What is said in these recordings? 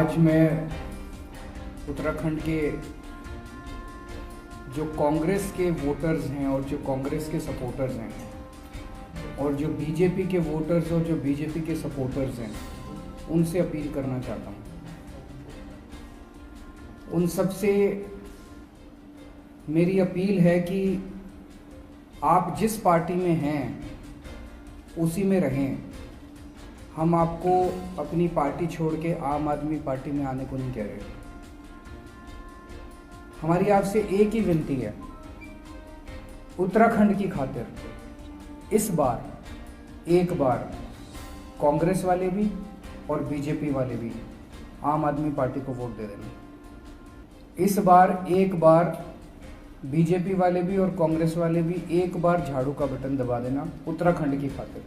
आज मैं उत्तराखंड के जो कांग्रेस के वोटर्स हैं और जो कांग्रेस के सपोर्टर्स हैं और जो बीजेपी के वोटर्स और जो बीजेपी के सपोर्टर्स हैं उनसे अपील करना चाहता हूँ। उन सबसे मेरी अपील है कि आप जिस पार्टी में हैं उसी में रहें। हम आपको अपनी पार्टी छोड़ के आम आदमी पार्टी में आने को नहीं कह रहे। हमारी आपसे एक ही विनती है, उत्तराखंड की खातिर इस बार एक बार कांग्रेस वाले भी और बीजेपी वाले भी आम आदमी पार्टी को वोट दे देना। इस बार एक बार बीजेपी वाले भी और कांग्रेस वाले भी एक बार झाड़ू का बटन दबा देना उत्तराखंड की खातिर।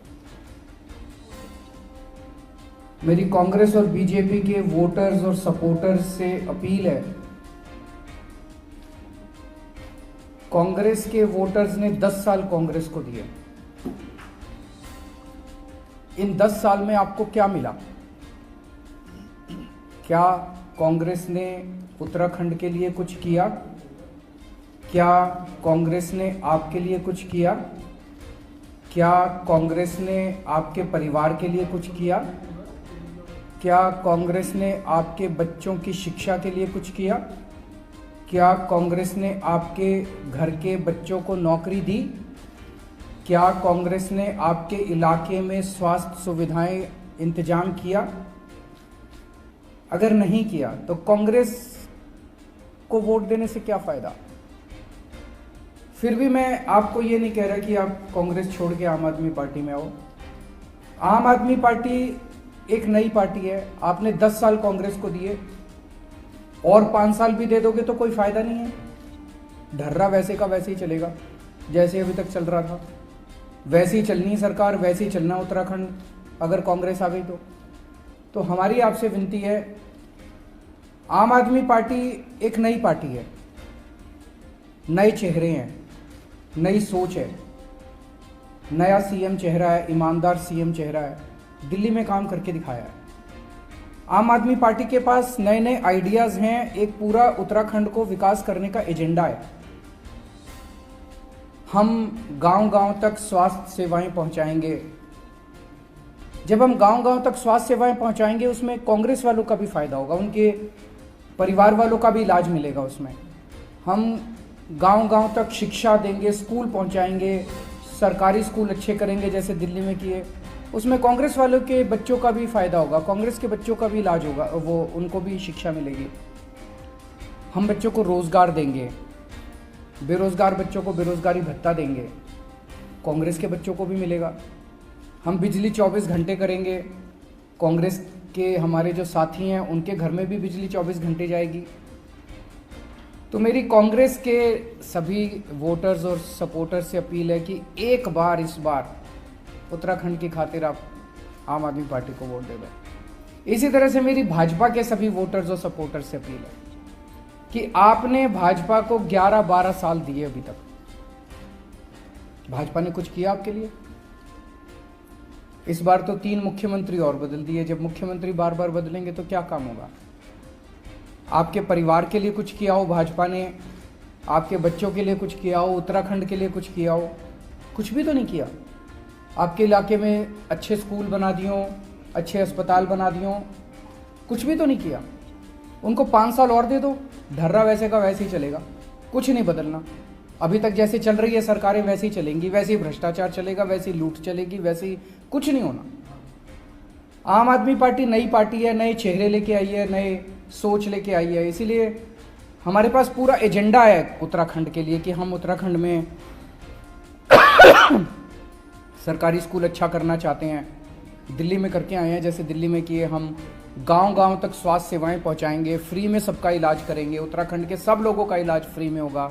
मेरी कांग्रेस और बीजेपी के वोटर्स और सपोर्टर्स से अपील है, कांग्रेस के वोटर्स ने 10 साल कांग्रेस को दिए। इन 10 साल में आपको क्या मिला? क्या कांग्रेस ने उत्तराखंड के लिए कुछ किया? क्या कांग्रेस ने आपके लिए कुछ किया? क्या कांग्रेस ने आपके परिवार के लिए कुछ किया? क्या कांग्रेस ने आपके बच्चों की शिक्षा के लिए कुछ किया? क्या कांग्रेस ने आपके घर के बच्चों को नौकरी दी? क्या कांग्रेस ने आपके इलाके में स्वास्थ्य सुविधाएं इंतजाम किया? अगर नहीं किया तो कांग्रेस को वोट देने से क्या फायदा? फिर भी मैं आपको ये नहीं कह रहा कि आप कांग्रेस छोड़ के आम आदमी पार्टी में आओ। आम आदमी पार्टी एक नई पार्टी है। आपने 10 साल कांग्रेस को दिए और 5 साल भी दे दोगे तो कोई फायदा नहीं है। ढर्रा वैसे का वैसे ही चलेगा जैसे अभी तक चल रहा था। वैसे ही चलनी सरकार, वैसे ही चलना उत्तराखंड अगर कांग्रेस आ गई तो हमारी आपसे विनती है, आम आदमी पार्टी एक नई पार्टी है, नए चेहरे हैं, नई सोच है, नया सीएम चेहरा है, ईमानदार सीएम चेहरा है, दिल्ली में काम करके दिखाया है। आम आदमी पार्टी के पास नए नए आइडियाज हैं, एक पूरा उत्तराखंड को विकास करने का एजेंडा है। हम गांव-गांव तक स्वास्थ्य सेवाएं पहुंचाएंगे। जब हम गांव-गांव तक स्वास्थ्य सेवाएं पहुंचाएंगे उसमें कांग्रेस वालों का भी फायदा होगा, उनके परिवार वालों का भी इलाज मिलेगा उसमें। हम गांव-गांव तक शिक्षा देंगे, स्कूल पहुंचाएंगे, सरकारी स्कूल अच्छे करेंगे जैसे दिल्ली में किए, उसमें कांग्रेस वालों के बच्चों का भी फायदा होगा, कांग्रेस के बच्चों का भी इलाज होगा, वो उनको भी शिक्षा मिलेगी। हम बच्चों को रोजगार देंगे, बेरोजगार बच्चों को बेरोजगारी भत्ता देंगे, कांग्रेस के बच्चों को भी मिलेगा। हम बिजली 24 घंटे करेंगे, कांग्रेस के हमारे जो साथी हैं उनके घर में भी बिजली 24 घंटे जाएगी। तो मेरी कांग्रेस के सभी वोटर्स और सपोर्टर्स से अपील है कि एक बार इस बार उत्तराखंड की खातिर आप आम आदमी पार्टी को वोट दे दें। इसी तरह से मेरी भाजपा के सभी वोटर्स और सपोर्टर्स से अपील है कि आपने भाजपा को 11-12 साल दिए, अभी तक भाजपा ने कुछ किया आपके लिए? इस बार तो 3 मुख्यमंत्री और बदल दिए। जब मुख्यमंत्री बार बार बदलेंगे तो क्या काम होगा? आपके परिवार के लिए कुछ किया हो भाजपा ने, आपके बच्चों के लिए कुछ किया हो, उत्तराखंड के लिए कुछ किया हो? कुछ भी तो नहीं किया। आपके इलाके में अच्छे स्कूल बना दियो, अच्छे अस्पताल बना दियो, कुछ भी तो नहीं किया। उनको 5 साल और दे दो, ढर्रा वैसे का वैसे ही चलेगा, कुछ नहीं बदलना। अभी तक जैसे चल रही है सरकारें वैसे ही चलेंगी, वैसे ही भ्रष्टाचार चलेगा, वैसे ही लूट चलेगी, वैसे ही कुछ नहीं होना। आम आदमी पार्टी नई पार्टी है, नए चेहरे लेके आई है, नए सोच लेके आई है, इसीलिए हमारे पास पूरा एजेंडा है उत्तराखंड के लिए कि हम उत्तराखंड में सरकारी स्कूल अच्छा करना चाहते हैं। दिल्ली में करके आए हैं, जैसे दिल्ली में किए। हम गांव-गांव तक स्वास्थ्य सेवाएं पहुंचाएंगे, फ्री में सबका इलाज करेंगे, उत्तराखंड के सब लोगों का इलाज फ्री में होगा,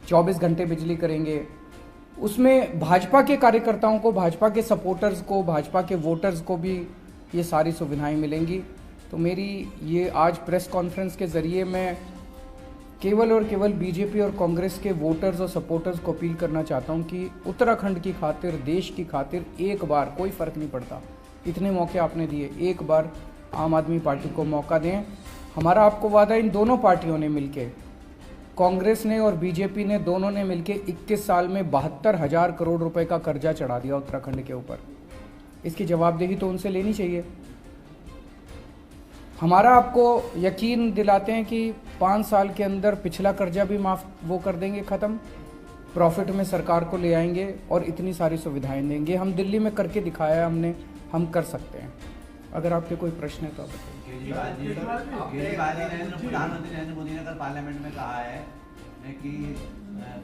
24 घंटे बिजली करेंगे। उसमें भाजपा के कार्यकर्ताओं को, भाजपा के सपोर्टर्स को, भाजपा के वोटर्स को भी ये सारी सुविधाएं मिलेंगी। तो मेरी ये आज प्रेस कॉन्फ्रेंस के ज़रिए मैं केवल और केवल बीजेपी और कांग्रेस के वोटर्स और सपोर्टर्स को अपील करना चाहता हूं कि उत्तराखंड की खातिर, देश की खातिर एक बार, कोई फ़र्क नहीं पड़ता, इतने मौके आपने दिए, एक बार आम आदमी पार्टी को मौका दें। हमारा आपको वादा, इन दोनों पार्टियों ने मिलके, कांग्रेस ने और बीजेपी ने, दोनों ने मिलके 21 साल में 72,000 करोड़ रुपए का कर्जा चढ़ा दिया उत्तराखंड के ऊपर। इसकी जवाबदेही तो उनसे लेनी चाहिए। हमारा आपको यकीन दिलाते हैं कि 5 साल के अंदर पिछला कर्जा भी माफ़ वो कर देंगे, ख़त्म, प्रॉफिट में सरकार को ले आएंगे और इतनी सारी सुविधाएं देंगे। हम दिल्ली में करके दिखाया है हमने, हम कर सकते हैं। अगर आपके कोई प्रश्न है तो आप बताइए। प्रधानमंत्री नरेंद्र मोदी ने कल पार्लियामेंट में कहा है कि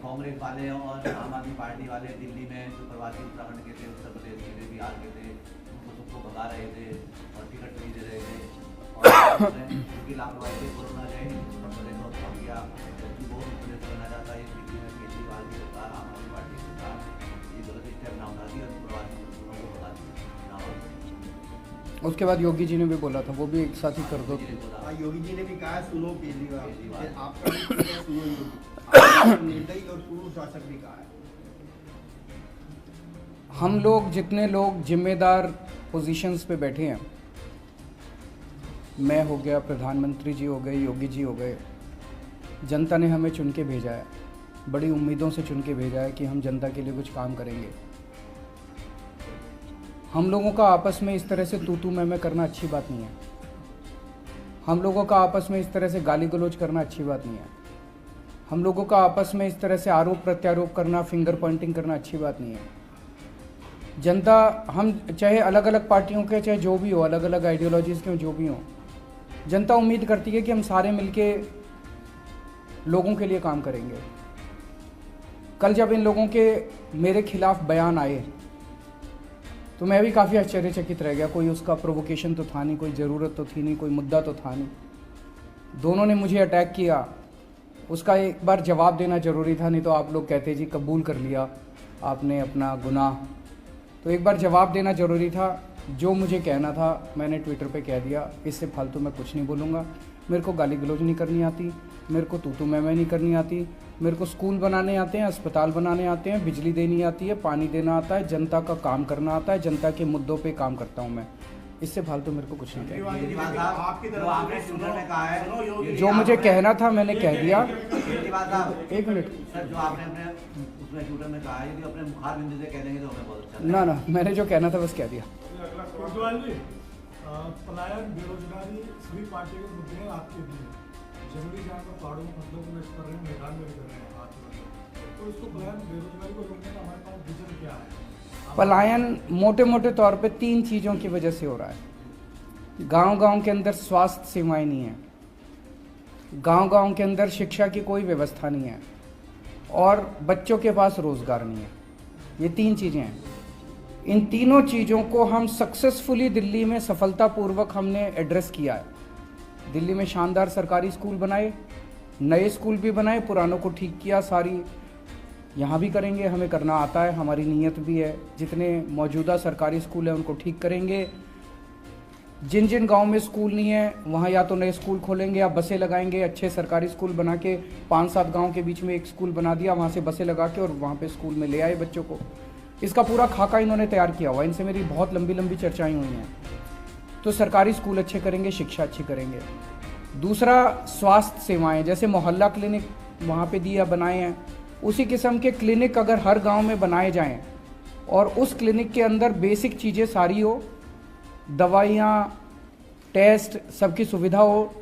कांग्रेस वाले और आम आदमी पार्टी वाले दिल्ली में जो प्रवासी उत्तराखंड के थे, उत्तर प्रदेश के थे, बिहार के थे, उनको सबको भगा रहे थे और टिकट नहीं दे रहे थे और उनकी लापरवाही से कोरोना गए किया। बहुत प्रदेश करना चाहता है दिल्ली में केजरीवाल की सरकार, आम आदमी पार्टी की सरकार ये गलत स्टेप ना उठा दी और प्रवासी मजदूरों को भगा दिया। उसके बाद योगी जी ने भी बोला था, वो भी एक साथ ही कर दो। योगी जी ने भी कहा सुनो केजरीवाल, आपका सुनो योगी, निर्दयी और सुनो शासक भी कहा है। हम लोग जितने लोग जिम्मेदार पोजीशंस पे बैठे हैं, मैं हो गया, प्रधानमंत्री जी हो गए, योगी जी हो गए, जनता ने हमें चुन के भेजा है, बड़ी उम्मीदों से चुन के भेजा है कि हम जनता के लिए कुछ काम करेंगे। हम लोगों का आपस में इस तरह से तू मैं करना अच्छी बात नहीं है। हम लोगों का आपस में इस तरह से गाली गलौज करना अच्छी बात नहीं है। हम लोगों का आपस में इस तरह से आरोप प्रत्यारोप करना, फिंगर पॉइंटिंग करना अच्छी बात नहीं है। जनता, हम चाहे अलग अलग पार्टियों के, चाहे जो भी हो, अलग अलग आइडियोलॉजीज़ के जो भी हो, जनता उम्मीद करती है कि हम सारे मिलके लोगों के लिए काम करेंगे। कल जब इन लोगों के मेरे खिलाफ बयान आए तो मैं भी काफ़ी आश्चर्यचकित रह गया। कोई उसका प्रोवोकेशन तो था नहीं, कोई ज़रूरत तो थी नहीं, कोई मुद्दा तो था नहीं। दोनों ने मुझे अटैक किया, उसका एक बार जवाब देना ज़रूरी था, नहीं तो आप लोग कहते जी कबूल कर लिया आपने अपना गुनाह। तो एक बार जवाब देना ज़रूरी था। जो मुझे कहना था मैंने ट्विटर पे कह दिया। इससे फालतू मैं कुछ नहीं बोलूँगा। मेरे को गाली गलौज नहीं करनी आती, मेरे को तू मैं नहीं करनी आती। मेरे को स्कूल बनाने आते हैं, अस्पताल बनाने आते हैं, बिजली देनी आती है, पानी देना आता है, जनता का काम करना आता है, जनता के मुद्दों पे काम करता हूँ मैं। इससे फालतू मेरे को कुछ नहीं कहना। जो मुझे कहना था मैंने कह दिया। एक मिनट, ना मैंने जो कहना था बस कह दिया। पलायन, बेरोजगारी सभी पार्टी के मुद्दे हैं आपके लिए। जंगली जानवर पहाड़ों में फसलों को नष्ट कर रहे हैं, मैदान में कर रहे हैं हाथ में। तो इसको पलायन बेरोजगारी को रोकने का हमारे पास विजन क्या है? पलायन मोटे मोटे तौर पे 3 चीज़ों की वजह से हो रहा है। गांव-गांव के अंदर स्वास्थ्य सेवाएं नहीं है, गांव-गांव के अंदर शिक्षा की कोई व्यवस्था नहीं है और बच्चों के पास रोजगार नहीं है। ये 3 चीज़ें हैं। इन तीनों चीज़ों को हम सक्सेसफुली दिल्ली में सफलतापूर्वक हमने एड्रेस किया है। दिल्ली में शानदार सरकारी स्कूल बनाए, नए स्कूल भी बनाए, पुरानों को ठीक किया। सारी यहाँ भी करेंगे, हमें करना आता है, हमारी नीयत भी है। जितने मौजूदा सरकारी स्कूल हैं उनको ठीक करेंगे। जिन जिन गांव में स्कूल नहीं है वहाँ या तो नए स्कूल खोलेंगे या बसें लगाएंगे। अच्छे सरकारी स्कूल बना के 5-7 गाँव के बीच में एक स्कूल बना दिया, वहाँ से बसें लगा के और वहाँ पे स्कूल में ले आए बच्चों को। इसका पूरा खाका इन्होंने तैयार किया हुआ। इनसे मेरी बहुत लंबी लंबी चर्चाएं हुई हैं। तो सरकारी स्कूल अच्छे करेंगे, शिक्षा अच्छी करेंगे। दूसरा, स्वास्थ्य सेवाएं, जैसे मोहल्ला क्लिनिक वहाँ पे दिया बनाए हैं, उसी किस्म के क्लिनिक अगर हर गांव में बनाए जाएं और उस क्लिनिक के अंदर बेसिक चीज़ें सारी हो, दवाइयाँ, टेस्ट, सबकी सुविधा हो।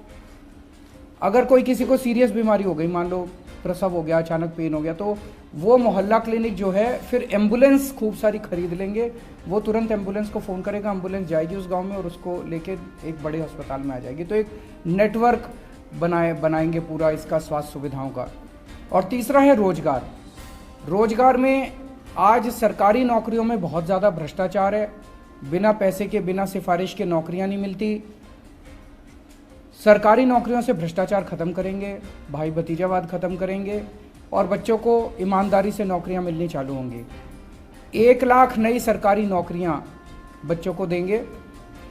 अगर कोई किसी को सीरियस बीमारी हो गई, मान लो प्रसव हो गया, अचानक पेन हो गया, तो वो मोहल्ला क्लिनिक जो है, फिर एम्बुलेंस खूब सारी खरीद लेंगे। वो तुरंत एम्बुलेंस को फ़ोन करेगा, एम्बुलेंस जाएगी उस गांव में और उसको लेके एक बड़े अस्पताल में आ जाएगी। तो एक नेटवर्क बनाएंगे पूरा इसका स्वास्थ्य सुविधाओं का। और तीसरा है रोजगार। रोजगार में आज सरकारी नौकरियों में बहुत ज़्यादा भ्रष्टाचार है। बिना पैसे के, बिना सिफारिश के नौकरियां नहीं मिलती। सरकारी नौकरियों से भ्रष्टाचार खत्म करेंगे, भाई भतीजावाद खत्म करेंगे और बच्चों को ईमानदारी से नौकरियां मिलनी चालू होंगी। 1 लाख नई सरकारी नौकरियां बच्चों को देंगे,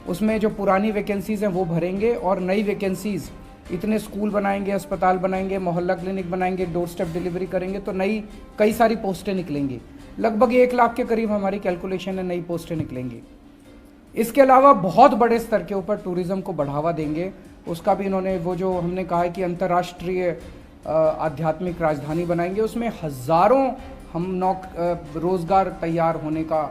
उसमें जो पुरानी वैकेंसीज़ हैं वो भरेंगे और नई वैकेंसीज़, इतने स्कूल बनाएंगे, अस्पताल बनाएंगे, मोहल्ला क्लिनिक बनाएंगे, डोर स्टेप डिलीवरी करेंगे, तो नई कई सारी पोस्टें निकलेंगी। लगभग 1 लाख के करीब हमारी कैलकुलेशन है, नई पोस्टें निकलेंगी। इसके अलावा बहुत बड़े स्तर के ऊपर टूरिज्म को बढ़ावा देंगे। उसका भी इन्होंने वो जो हमने कहा है कि अंतर्राष्ट्रीय आध्यात्मिक राजधानी बनाएंगे, उसमें हज़ारों हम रोज़गार तैयार होने का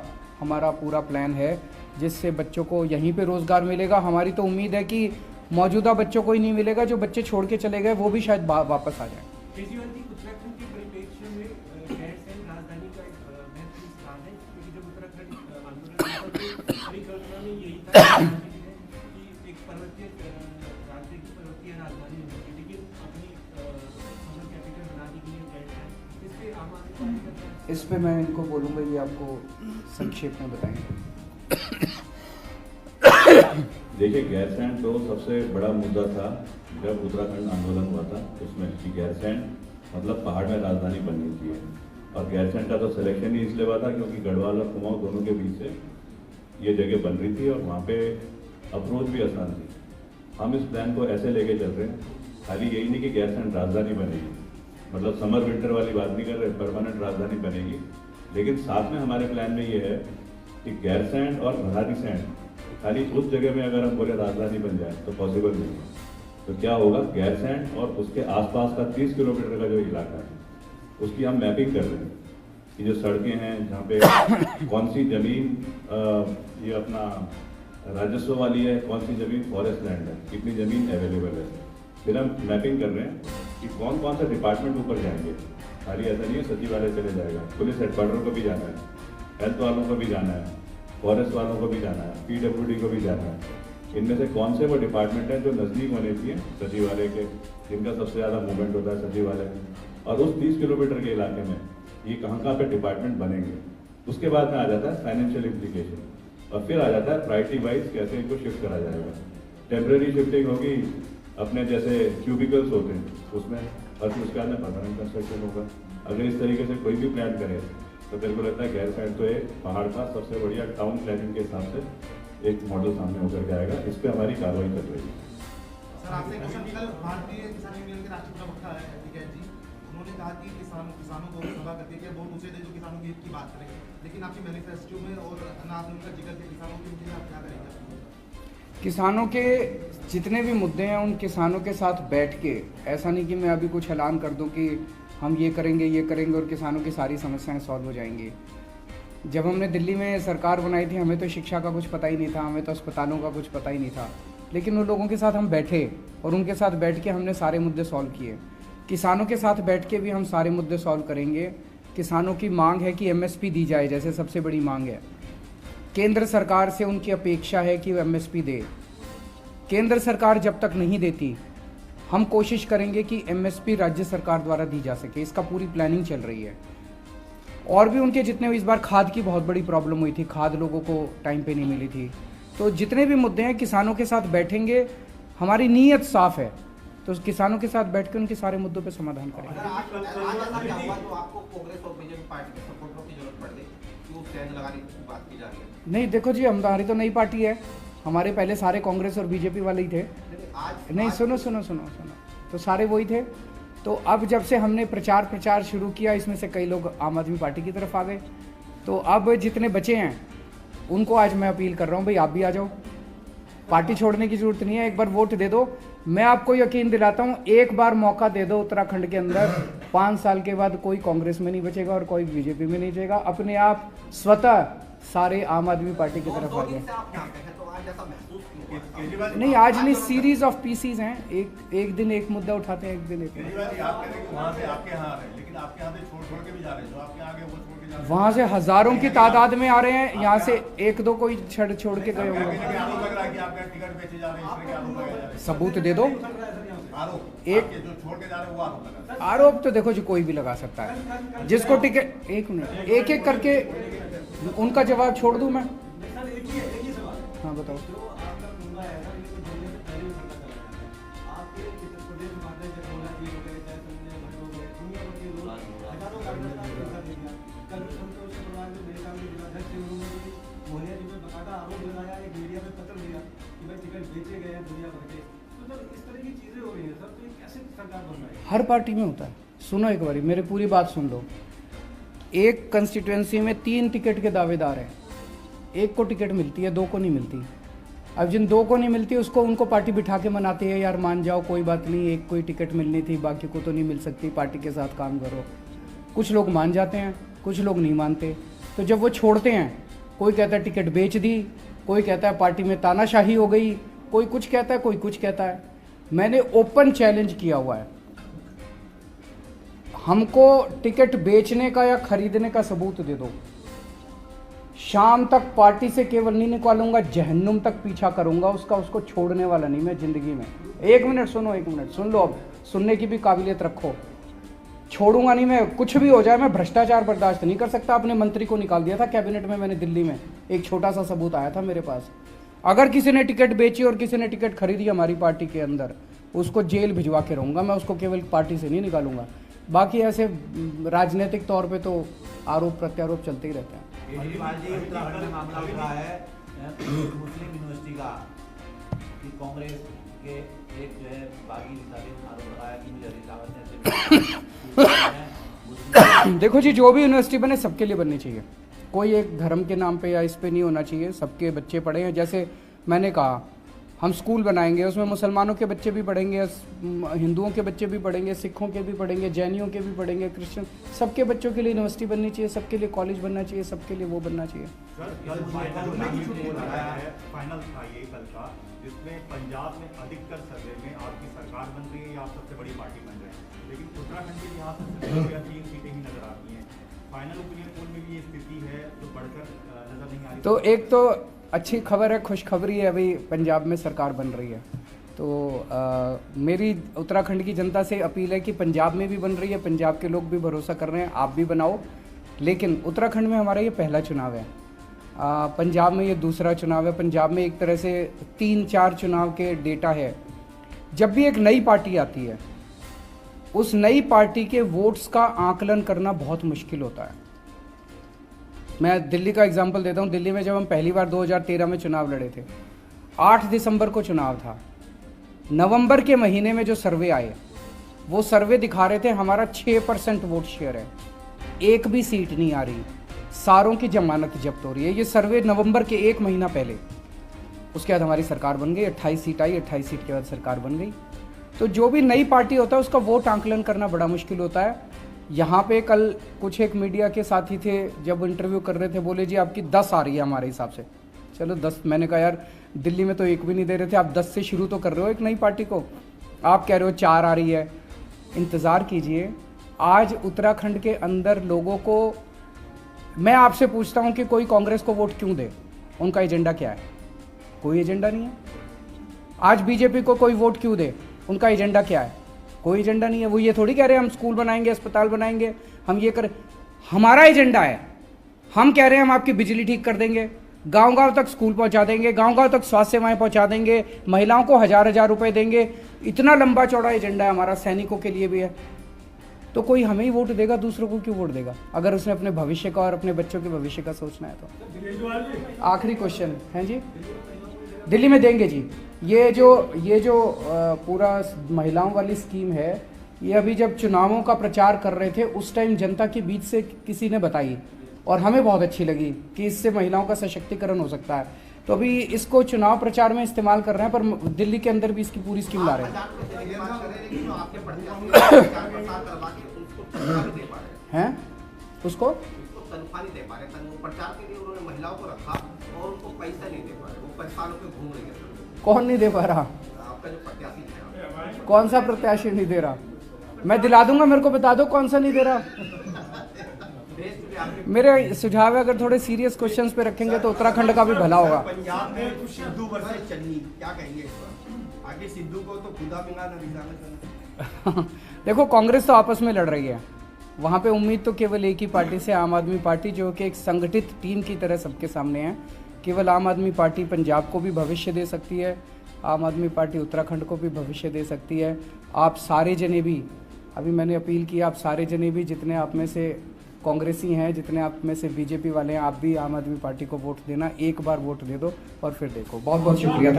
हमारा पूरा प्लान है, जिससे बच्चों को यहीं पे रोज़गार मिलेगा। हमारी तो उम्मीद है कि मौजूदा बच्चों को ही नहीं मिलेगा, जो बच्चे छोड़ के चले गए वो भी शायद वापस आ जाए। केजरीवाल जी, उत्तराखंड के परिप्रेक्ष्य में गैरसैंण राजधानी का एक महत्वपूर्ण स्थान है, क्योंकि जब उत्तराखंड आंदोलन परिकल्पना में यही था कि एक पर्वतीय राज्य की पर्वतीय राजधानी होगी, लेकिन अपनी समर कैपिटल बना दी गई है गैरसैंण। इस पे आम आदमी पार्टी का, इस पे मैं इनको बोलूँगा, ये आपको संक्षेप में बताएंगे। देखिए, गैरसैंण तो सबसे बड़ा मुद्दा था जब उत्तराखंड आंदोलन हुआ था, उसमें कि गैरसैंण मतलब पहाड़ में राजधानी बननी चाहिए। और गैरसैंण का तो सिलेक्शन ही इसलिए हुआ था क्योंकि गढ़वाल और कुमाऊं दोनों के बीच से ये जगह बन रही थी और वहाँ पे अप्रोच भी आसान थी। हम इस प्लान को ऐसे लेके चल रहे हैं, खाली यही नहीं कि गैरसैंण राजधानी बनेगी, मतलब समर विंटर वाली बात नहीं कर रहे, परमानेंट राजधानी बनेगी। लेकिन साथ में हमारे प्लान में ये है कि गैरसैंण और भराड़ीसैंण खाली उस जगह में अगर हम बोले राजधानी बन जाए तो पॉसिबल नहीं है। तो क्या होगा, गैरसैंण और उसके आसपास का 30 किलोमीटर का जो इलाका है उसकी हम मैपिंग कर रहे हैं कि जो सड़कें हैं जहाँ पे कौन सी जमीन ये अपना राजस्व वाली है, कौन सी जमीन फॉरेस्ट लैंड है, कितनी जमीन अवेलेबल है। फिर हम मैपिंग कर रहे हैं कि कौन कौन सा डिपार्टमेंट ऊपर जाएंगे। खाली ऐसा नहीं है सचिवालय चले जाएगा, पुलिस हेडक्वार्टर को भी जाना है, हेल्थ वालों को भी जाना है, फॉरेस्ट वालों को भी जाना है, PWD को भी जाना है। इनमें से कौन से वो डिपार्टमेंट हैं जो नज़दीक होने चाहिए सचिवालय के, जिनका सबसे ज़्यादा मूवमेंट होता है सचिवालय में, और उस 30 किलोमीटर के इलाके में ये कहाँ पे डिपार्टमेंट बनेंगे। उसके बाद में आ जाता है फाइनेंशियल इम्प्लीकेशन, और फिर आ जाता है प्रायोरिटी वाइज कैसे इनको शिफ्ट करा जाएगा। टेम्प्रेरी शिफ्टिंग होगी अपने जैसे क्यूबिकल्स होते हैं उसमें, और फिर उसके बाद में परमानेंट कंस्ट्रक्शन होगा। अगर इस तरीके से कोई भी प्लान करे तो मेरे को लगता है गैरसैंण तो एक पहाड़ का सबसे बढ़िया टाउन प्लानिंग के हिसाब से एक मॉडल सामने होकर के आएगा। इस पर हमारी कार्रवाई चल रही है। सर, आपसे क्वेश्चन, कल भारतीय किसान यूनियन के राष्ट्रीय प्रवक्ता है टिकैत जी, उन्होंने कहा कि किसानों को सभा करके क्या बहुत ऊंचे थे जो किसानों के हित की बात करें, लेकिन आपके मैनिफेस्टो में और अनाज का जिक्र है किसानों के मुद्दे आप क्या करेंगे? किसानों के जितने भी मुद्दे हैं उन किसानों के साथ बैठ के, ऐसा नहीं कि मैं अभी कुछ ऐलान कर दूं कि हम ये करेंगे और किसानों की सारी समस्याएं सॉल्व हो जाएंगी। जब हमने दिल्ली में सरकार बनाई थी हमें तो शिक्षा का कुछ पता ही नहीं था, हमें तो अस्पतालों का कुछ पता ही नहीं था, लेकिन उन लोगों के साथ हम बैठे और उनके साथ बैठ के हमने सारे मुद्दे सॉल्व किए। किसानों के साथ बैठ के भी हम सारे मुद्दे सॉल्व करेंगे। किसानों की मांग है कि MSP दी जाए, जैसे सबसे बड़ी मांग है। केंद्र सरकार से उनकी अपेक्षा है कि वो MSP दे। केंद्र सरकार जब तक नहीं देती हम कोशिश करेंगे कि MSP राज्य सरकार द्वारा दी जा सके, इसका पूरी प्लानिंग चल रही है। और भी उनके जितने, इस बार खाद की बहुत बड़ी प्रॉब्लम हुई थी, खाद लोगों को टाइम पे नहीं मिली थी, तो जितने भी मुद्दे हैं किसानों के साथ बैठेंगे। हमारी नीयत साफ है, तो किसानों के साथ बैठ के उनके सारे मुद्दों पे समाधान करेंगे। आज ऐसा क्या हुआ तो आपको कांग्रेस और बीजेपी पार्टी के सपोर्टरों की जरूरत पड़ गई कि वो चैन लगाने की बात की जा रही है? नहीं, देखो जी, हमारी तो नई पार्टी है, हमारे पहले सारे कांग्रेस और बीजेपी वाले ही थे। नहीं, सुनो, तो सारे वही थे। तो अब जब से हमने प्रचार शुरू किया, इसमें से कई लोग आम आदमी पार्टी की तरफ आ गए। तो अब जितने बचे हैं उनको आज मैं अपील कर रहा हूँ, भाई आप भी आ जाओ, पार्टी छोड़ने की जरूरत नहीं है, एक बार वोट दे दो। मैं आपको यकीन दिलाता हूँ, एक बार मौका दे दो उत्तराखंड के अंदर, 5 साल के बाद कोई कांग्रेस में नहीं बचेगा और कोई बीजेपी में नहीं बचेगा। अपने आप स्वतः सारे आम आदमी पार्टी की तरफ आ गए। नहीं, आज नहीं, सीरीज ऑफ पीसीज हैं, एक दिन एक मुद्दा उठाते हैं, एक दिन एक वहाँ से हजारों की तादाद में आ रहे हैं, यहाँ से 1-2 कोई छोड़ के गए होंगे। सबूत दे दो। आरोप तो देखो जी कोई भी लगा सकता है, जिसको टिकट, एक मिनट, एक करके उनका जवाब छोड़ दूं मैं। हाँ बताओ। हर पार्टी में होता है। सुनो एक बारी, मेरी पूरी बात सुन लो। एक कंस्टिट्यूएंसी में 3 टिकट के दावेदार हैं, एक को टिकट मिलती है, 2 को नहीं मिलती। अब जिन 2 को नहीं मिलती उसको उनको पार्टी बिठा के मनाती है, यार मान जाओ कोई बात नहीं, एक को ही टिकट मिलनी थी, बाकी को तो नहीं मिल सकती, पार्टी के साथ काम करो। कुछ लोग मान जाते हैं, कुछ लोग नहीं मानते। तो जब वो छोड़ते हैं, कोई कहता है टिकट बेच दी, कोई कहता है पार्टी में तानाशाही हो गई, कोई कुछ कहता है, कोई कुछ कहता है। मैंने ओपन चैलेंज किया हुआ है, हमको टिकट बेचने का या खरीदने का सबूत दे दो, शाम तक पार्टी से केवल नहीं निकालूंगा, जहन्नुम तक पीछा करूंगा उसका, उसको छोड़ने वाला नहीं मैं जिंदगी में। 1 मिनट सुनो, 1 मिनट सुन लो, अब सुनने की भी काबिलियत रखो। छोड़ूंगा नहीं मैं, कुछ भी हो जाए। मैं भ्रष्टाचार बर्दाश्त नहीं कर सकता। अपने मंत्री को निकाल दिया था कैबिनेट में मैंने दिल्ली में, एक छोटा सा सबूत आया था मेरे पास। अगर किसी ने टिकट बेची और किसी ने टिकट खरीदी हमारी पार्टी के अंदर, उसको जेल भिजवा के रहूंगा मैं, उसको केवल पार्टी से नहीं निकालूंगा। बाकी ऐसे राजनीतिक तौर पे तो आरोप प्रत्यारोप चलते ही रहते हैं। केजरीवाल जी, उत्तराखंड में मामला उठा है मुस्लिम यूनिवर्सिटी का कि कांग्रेस के एक जो है बागी नेता ने आरोप लगाया कि मुझे हरीश रावत ने देखो जी, जो भी यूनिवर्सिटी बने सबके लिए बननी चाहिए, कोई एक धर्म के नाम पे या इस पे नहीं होना चाहिए। सबके बच्चे पढ़े हैं, जैसे मैंने कहा हम स्कूल बनाएंगे, उसमें मुसलमानों के बच्चे भी पढ़ेंगे, हिंदुओं के बच्चे भी पढ़ेंगे, सिखों के भी पढ़ेंगे, जैनियों के भी पढ़ेंगे, क्रिश्चियन, सबके बच्चों के लिए यूनिवर्सिटी बननी चाहिए, सबके लिए कॉलेज बनना चाहिए, सबके लिए वो बनना चाहिए। फाइनल था ये कल का, जिसमें पंजाब में अधिकतर सर्वे में आपकी सरकार बन रही है या आप सबसे बड़ी पार्टी बन रहे हैं, लेकिन उत्तराखंड के लिहाज से 3 सीटें ही नजर आती हैं। फाइनल ओपिनियन पोल में भी ये स्थिति है जो बढ़कर नजर नहीं आ रही। तो एक तो अच्छी खबर है, खुशखबरी है, अभी पंजाब में सरकार बन रही है। तो मेरी उत्तराखंड की जनता से अपील है कि पंजाब में भी बन रही है, पंजाब के लोग भी भरोसा कर रहे हैं, आप भी बनाओ। लेकिन उत्तराखंड में हमारा ये पहला चुनाव है, पंजाब में ये दूसरा चुनाव है। पंजाब में एक तरह से 3-4 चुनाव के डेटा है। जब भी एक नई पार्टी आती है, उस नई पार्टी के वोट्स का आकलन करना बहुत मुश्किल होता है। मैं दिल्ली का एग्जांपल देता हूं। दिल्ली में जब हम पहली बार 2013 में चुनाव लड़े थे, 8 दिसंबर को चुनाव था। नवंबर के महीने में जो सर्वे आए, वो सर्वे दिखा रहे थे हमारा 6% वोट शेयर है, एक भी सीट नहीं आ रही, सारों की जमानत जब्त हो रही है। ये सर्वे नवंबर के 1 महीना पहले। उसके बाद हमारी सरकार बन गई, 28 सीट आई, 28 सीट के बाद सरकार बन गई। तो जो भी नई पार्टी होता है उसका वोट आंकलन करना बड़ा मुश्किल होता है। यहाँ पे कल कुछ एक मीडिया के साथी थे, जब इंटरव्यू कर रहे थे, बोले जी आपकी 10 आ रही है हमारे हिसाब से। चलो 10, मैंने कहा यार दिल्ली में तो एक भी नहीं दे रहे थे, आप 10 से शुरू तो कर रहे हो एक नई पार्टी को, आप कह रहे हो 4 आ रही है। इंतज़ार कीजिए। आज उत्तराखंड के अंदर लोगों को, मैं आपसे पूछता हूँ कि कोई कांग्रेस को वोट क्यों दे? उनका एजेंडा क्या है? कोई एजेंडा नहीं है। आज बीजेपी को कोई वोट क्यों दे? उनका एजेंडा क्या है? कोई एजेंडा नहीं है। वो ये थोड़ी कह रहे हैं हम स्कूल बनाएंगे, अस्पताल बनाएंगे, हम ये करें। हमारा एजेंडा है, हम कह रहे हैं हम आपकी बिजली ठीक कर देंगे, गांव-गांव तक स्कूल पहुंचा देंगे, गांव-गांव तक स्वास्थ्य सेवाएं पहुंचा देंगे, महिलाओं को 1000-1000 रुपए देंगे। इतना लंबा चौड़ा एजेंडा है हमारा, सैनिकों के लिए भी है। तो कोई हमें ही वोट देगा, दूसरों को क्यों वोट देगा? अगर उसने अपने भविष्य का और अपने बच्चों के भविष्य का सोचना है तो। आखिरी क्वेश्चन है जी, दिल्ली में देंगे जी। ये जो पूरा महिलाओं वाली स्कीम है, ये अभी जब चुनावों का प्रचार कर रहे थे उस टाइम जनता के बीच से किसी ने बताई और हमें बहुत अच्छी लगी कि इससे महिलाओं का सशक्तिकरण हो सकता है। तो अभी इसको चुनाव प्रचार में इस्तेमाल कर रहे हैं, पर दिल्ली के अंदर भी इसकी पूरी स्कीम ला रहे हैं। हैं उसको तनख्वाह नहीं दे पा रहे, प्रचार के लिए उन्होंने महिलाओं को रखा और उनको पैसा नहीं दे पा रहे, वो पैसानों पे घूम रही है। कौन नहीं दे पा रहा? आपका जो प्रत्याशी है। कौन सा प्रत्याशी नहीं दे रहा? मैं दिला दूंगा, मेरे को बता दो कौन सा नहीं दे रहा। मेरे सुझाव है, अगर थोड़े सीरियस क्वेश्चंस पे रखेंगे तो उत्तराखंड का भी भला होगा। पंजाब में सिद्धू वर्सेस चन्नी, क्या कहेंगे इस पर? आगे सिद्धू को तो खुदा मिला ना। देखो, कांग्रेस तो आपस में लड़ रही है, वहाँ पे उम्मीद तो केवल एक ही पार्टी से, आम आदमी पार्टी, जो कि एक संगठित टीम की तरह सबके सामने है। केवल आम आदमी पार्टी पंजाब को भी भविष्य दे सकती है, आम आदमी पार्टी उत्तराखंड को भी भविष्य दे सकती है। आप सारे जने भी, अभी मैंने अपील की, आप सारे जने भी, जितने आप में से कांग्रेसी हैं, जितने आप में से बीजेपी वाले हैं, आप भी आम आदमी पार्टी को वोट देना। एक बार वोट दे दो और फिर देखो। बहुत बहुत शुक्रिया।